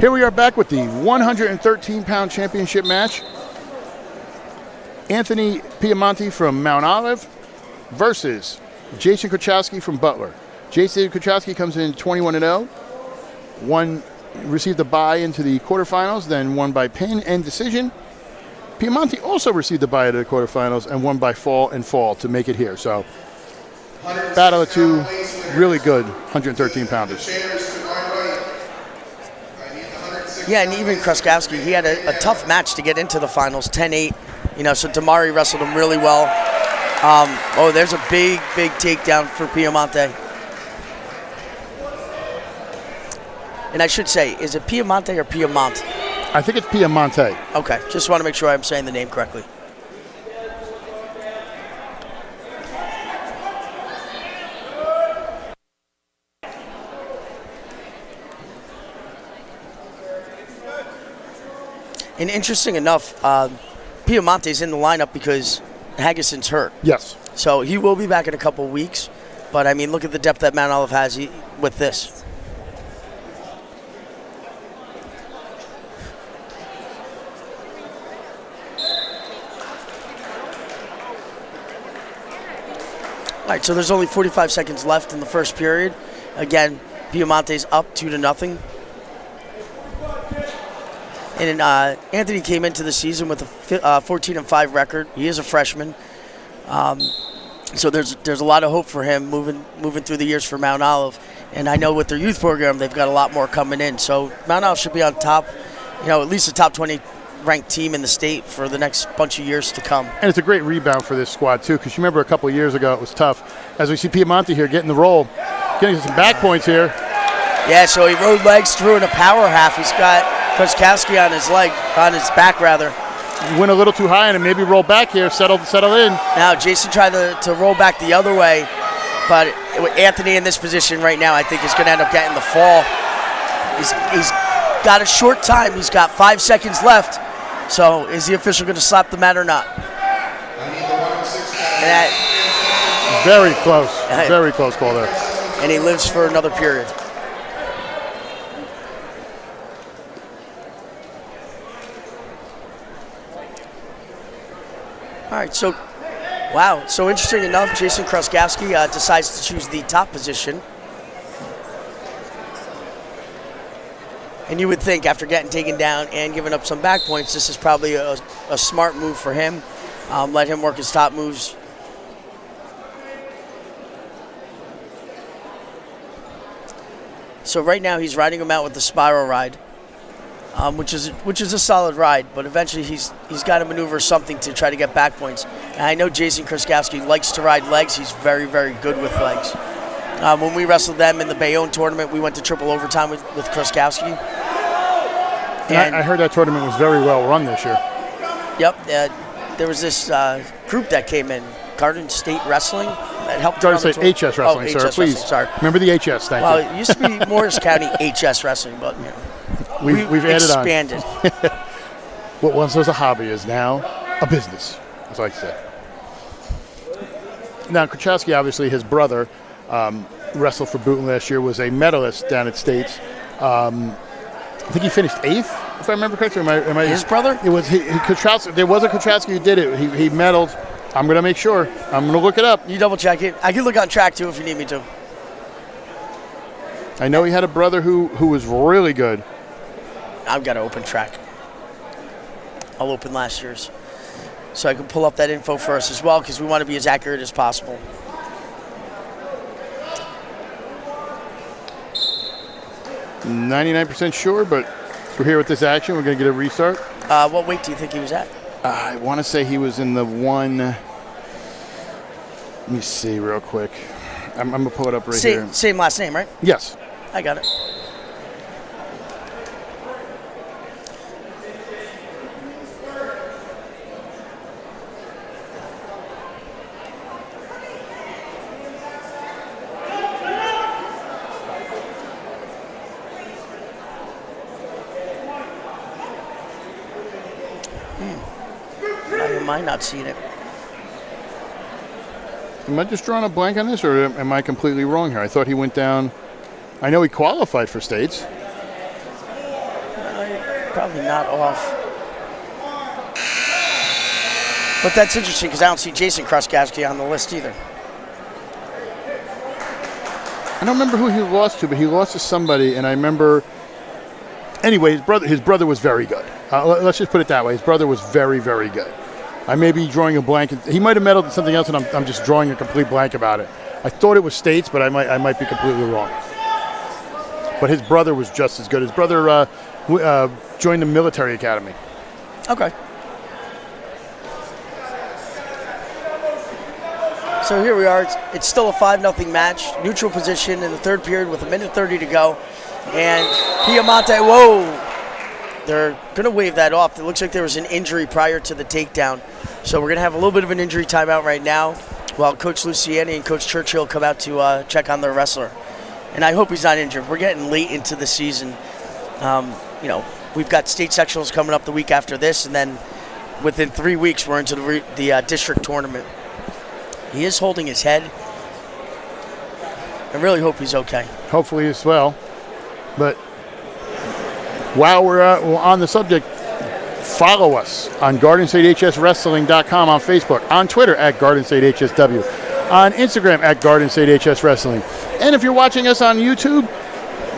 Here we are back with the 113-pound championship match. Anthony Piemonte from Mount Olive versus Jason Chrostowski from Butler. Jason Chrostowski comes in 21-0. Received a bye into the quarterfinals, then won by pin and decision. Piemonte also received a bye into the quarterfinals and won by fall to make it here. So, battle of two really good 113-pounders. Yeah, and even Chrostowski, he had a tough match to get into the finals, 10-8. So Damari wrestled him really well. There's a big takedown for Piemonte. And I should say, is it Piemonte or Piemont? I think it's Piemonte. Okay, just want to make sure I'm saying the name correctly. And interesting enough, Piemonte's in the lineup because Haggison's hurt. Yes. So he will be back in a couple weeks. But, I mean, look at the depth that Mount Olive has with this. All right, so there's only 45 seconds left in the first period. Again, Piemonte's up 2-0. And Anthony came into the season with a 14-5 record. He is a freshman, so there's a lot of hope for him moving through the years for Mount Olive. And I know with their youth program, they've got a lot more coming in. So Mount Olive should be on top, at least a top 20 ranked team in the state for the next bunch of years to come. And it's a great rebound for this squad too, because you remember a couple of years ago it was tough. As we see Piemonte here getting the roll, getting some back points here. Yeah, so he rode legs through in a power half. He's got Chrostowski on his back rather. Went a little too high and maybe roll back here, settle in. Now Jason tried to roll back the other way, but with Anthony in this position right now, I think he's going to end up getting the fall. He's got a short time. He's got 5 seconds left. So is the official going to slap the mat or not? Very close. Very close call there. And he lives for another period. All right, so, wow. So interesting enough, Jason Chrostowski decides to choose the top position. And you would think after getting taken down and giving up some back points, this is probably a smart move for him. Let him work his top moves. So right now he's riding him out with the spiral ride, which is a solid ride. But eventually he's got to maneuver something to try to get back points. And I know Jason Chrostowski likes to ride legs. He's very, very good with legs. When we wrestled them in the Bayonne tournament, we went to triple overtime with Chrostowski. And I heard that tournament was very well run this year. Yep. There was this group that came in, GardenStateHSWrestling, that helped. GardenStateHSWrestling, sir, please. Wrestling, sorry. Remember the HS, thank you. Well, it used to be Morris County HS Wrestling, but we've added expanded. What once was a hobby is now a business, as I say. Now, Chrostowski, obviously, his brother, wrestled for Booton last year, was a medalist down at States. I think he finished 8th, if I remember correctly. Am I his brother? It was Chrostowski. There was a Chrostowski who did it. He medaled. I'm going to make sure. I'm going to look it up. You double check it. I can look on track too if you need me to. I know he had a brother who was really good. I've got to open track. I'll open last year's, so I can pull up that info for us as well, because we want to be as accurate as possible. I'm 99% sure, but we're here with this action. We're going to get a restart. What weight do you think he was at? I want to say he was in the one. Let me see real quick. I'm going to pull it up right here. Same last name, right? Yes. I got it. Am I not seeing it? Am I just drawing a blank on this, or am I completely wrong here? I thought he went down. I know he qualified for States. probably not off. But that's interesting because I don't see Jason Chrostowski on the list either. I don't remember who he lost to, but he lost to somebody, and I remember. Anyway, his brother was very good. Let's just put it that way. His brother was very, very good. I may be drawing a blank. He might have medaled in something else, and I'm just drawing a complete blank about it. I thought it was states, but I might be completely wrong. But his brother was just as good. His brother joined the military academy. Okay. So here we are. It's still a 5-0 match. Neutral position in the third period with 1:30 to go. And Piemonte, whoa! They're going to wave that off. It looks like there was an injury prior to the takedown. So we're going to have a little bit of an injury timeout right now while Coach Luciani and Coach Churchill come out to check on their wrestler. And I hope he's not injured. We're getting late into the season. We've got state sectionals coming up the week after this, and then within 3 weeks we're into the district tournament. He is holding his head. I really hope he's okay. Hopefully as well. But while we're on the subject, follow us on GardenStateHSWrestling.com on Facebook, on Twitter at GardenStateHSW, on Instagram at GardenStateHSWrestling. And if you're watching us on YouTube,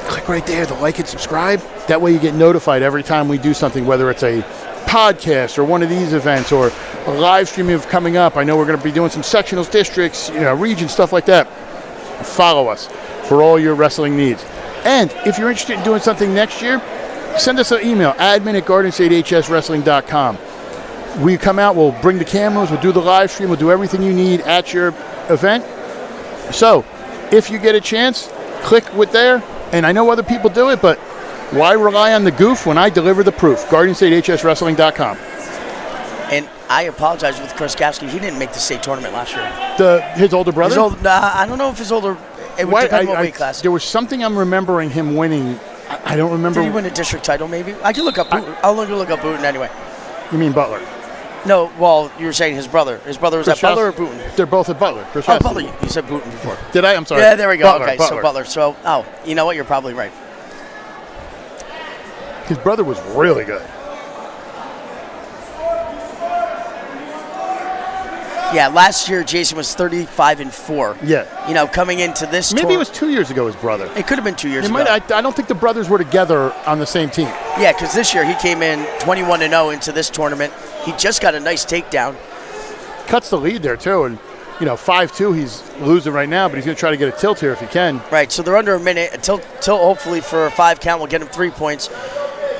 click right there to like and subscribe. That way you get notified every time we do something, whether it's a podcast or one of these events or a live streaming of coming up. I know we're going to be doing some sectionals, districts, regions, stuff like that. Follow us for all your wrestling needs. And if you're interested in doing something next year, send us an email, admin@GardenStateHSWrestling.com. We come out, we'll bring the cameras, we'll do the live stream, we'll do everything you need at your event. So if you get a chance, click with there. And I know other people do it, but why rely on the goof when I deliver the proof? GardenStateHSWrestling.com. And I apologize with Chrostowski. He didn't make the state tournament last year. His older brother? I don't know if his older... It would depend on what weight class. There was something I'm remembering him winning. I don't remember. Did he win a district title, maybe? I can look up Booten. I'll look up Booten anyway. You mean Butler? No, well, you were saying his brother. His brother was at Butler or Booten? They're both at Butler. Oh, Butler. You said Booten before. Did I? I'm sorry. Yeah, there we go. Butler, okay, Butler. So Butler. So, you know what? You're probably right. His brother was really good. Yeah, last year Jason was 35-4. Yeah. Coming into this Maybe it was 2 years ago, his brother. It could have been 2 years ago. I don't think the brothers were together on the same team. Yeah, because this year he came in 21-0 into this tournament. He just got a nice takedown. Cuts the lead there, too. And, 5-2, he's losing right now, but he's going to try to get a tilt here if he can. Right, so they're under a minute. A tilt hopefully for a 5 count will get him 3 points.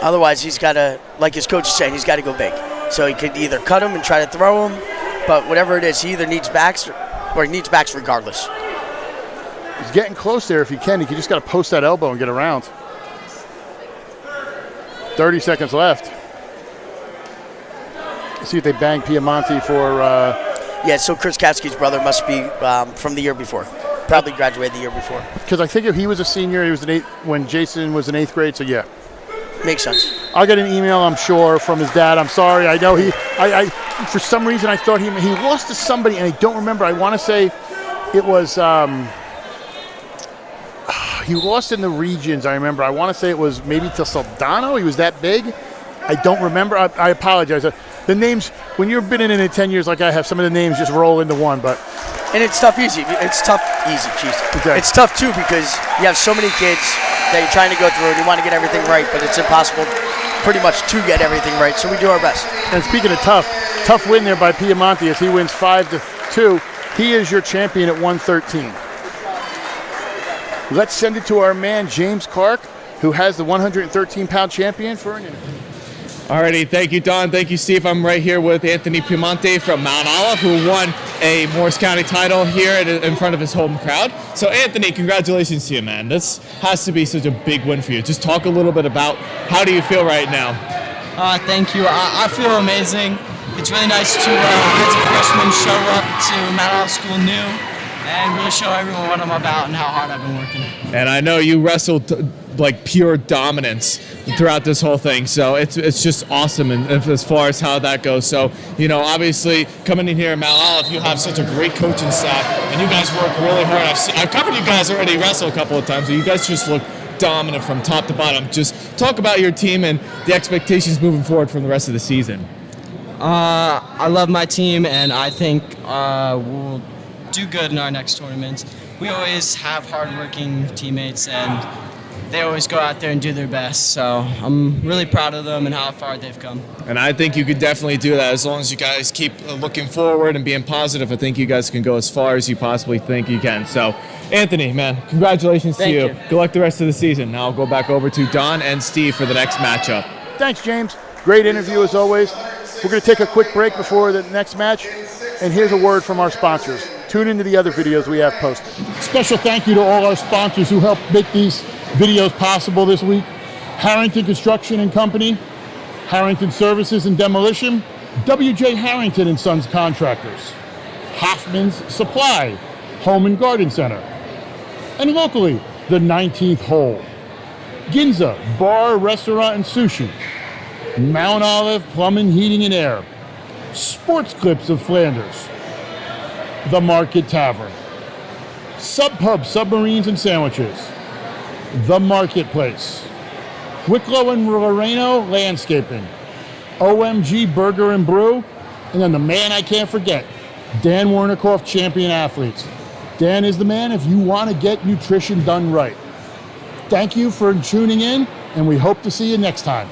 Otherwise, he's got to, like his coach is saying, he's got to go big. So he could either cut him and try to throw him, but whatever it is, he either needs backs or he needs backs regardless. He's getting close there if he can. He just got to post that elbow and get around. 30 seconds left. Let's see if they bang Piemonte for... Yeah, so Chrostowski's brother must be from the year before. Probably graduated the year before. Because I think if he was a senior, he was when Jason was in 8th grade, so yeah. Makes sense. I'll get an email, I'm sure, from his dad. I'm sorry. I know I for some reason I thought he lost to somebody, and I don't remember. I want to say it was he lost in the regions. I remember. I want to say it was maybe to Soldano. He was that big. I don't remember. I apologize. The names, when you've been in it 10 years like I have, some of the names just roll into one. And it's tough, easy. It's tough, easy. Jeez. Okay. It's tough too because you have so many kids that you're trying to go through and you want to get everything right, but it's impossible pretty much to get everything right, so we do our best. And speaking of tough win there by Piemonte as he wins 5-2. He is your champion at 113. Let's send it to our man, James Clarke, who has the 113-pound champion for an interview. Alrighty, thank you, Don. Thank you, Steve. I'm right here with Anthony Piemonte from Mount Olive, who won a Morris County title here in front of his home crowd. So, Anthony, congratulations to you, man. This has to be such a big win for you. Just talk a little bit about how do you feel right now? Thank you. I feel amazing. It's really nice to, as a freshman, show up to Mount Olive School new and really show everyone what I'm about and how hard I've been working. And I know you wrestled like pure dominance throughout this whole thing, so it's just awesome. And as far as how that goes, so obviously coming in here at Mount Olive, you have such a great coaching staff, and you guys work really hard. I've covered you guys already wrestle a couple of times, and you guys just look dominant from top to bottom. Just talk about your team and the expectations moving forward from the rest of the season. I love my team, and I think we'll do good in our next tournaments. We always have hardworking teammates, and they always go out there and do their best. So I'm really proud of them and how far they've come. And I think you could definitely do that as long as you guys keep looking forward and being positive. I think you guys can go as far as you possibly think you can. So, Anthony, man, congratulations to you. Good luck the rest of the season. Now I'll go back over to Don and Steve for the next matchup. Thanks, James. Great interview as always. We're going to take a quick break before the next match, and here's a word from our sponsors. Tune into the other videos we have posted. Special thank you to all our sponsors who helped make these videos possible this week. Harrington Construction and Company, Harrington Services and Demolition, W.J. Harrington and Sons Contractors, Hoffman's Supply, Home and Garden Center, and locally, the 19th Hole, Ginza Bar, Restaurant, and Sushi, Mount Olive Plumbing, Heating, and Air, Sports Clips of Flanders, The Market Tavern, Sub Pub Submarines and Sandwiches, The Marketplace, Wicklow and Loreno Landscaping, OMG Burger and Brew, and then the man I can't forget, Dan Warnikoff, Champion Athletes. Dan is the man if you want to get nutrition done right. Thank you for tuning in, and we hope to see you next time.